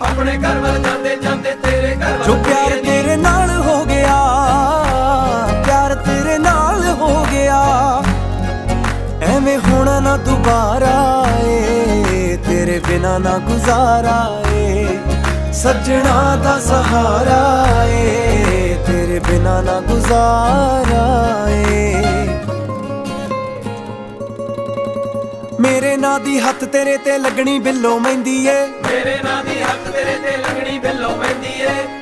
ਆਪਣੇ ਘਰ ਵੱਲ ਜਾਂਦੇ ਜਾਂਦੇ ਤੇਰੇ ਘਰ ਵੱਲ ਜੋ ਪਿਆਰ ਤੇਰੇ ਨਾਲ ਹੋ ਗਿਆ, ਪਿਆਰ ਤੇਰੇ ਨਾਲ ਹੋ ਗਿਆ, ਐਵੇਂ ਹੋਣਾ ਨਾ ਦੁਬਾਰਾ ਏ, ਤੇਰੇ ਬਿਨਾ ਨਾ ਗੁਜ਼ਾਰਾ ਏ, ਸੱਜਣਾ ਦਾ ਸਹਾਰਾ ਏ, ਤੇਰੇ ਬਿਨਾ ਨਾ ਗੁਜ਼ਾਰਾ ਏ। ਮੇਰੇ ਨਾਂ ਦੀ ਹੱਥ ਤੇਰੇ ਤੇ ਲੱਗਣੀ ਬਿੱਲੋ ਮਹਿੰਦੀ ਏ, ਮੇਰੇ ਨਾਂ ਦੀ ਹੱਥ ਤੇਰੇ ਤੇ ਲੱਗਣੀ ਬਿੱਲੋ ਮਹਿੰਦੀ ਏ।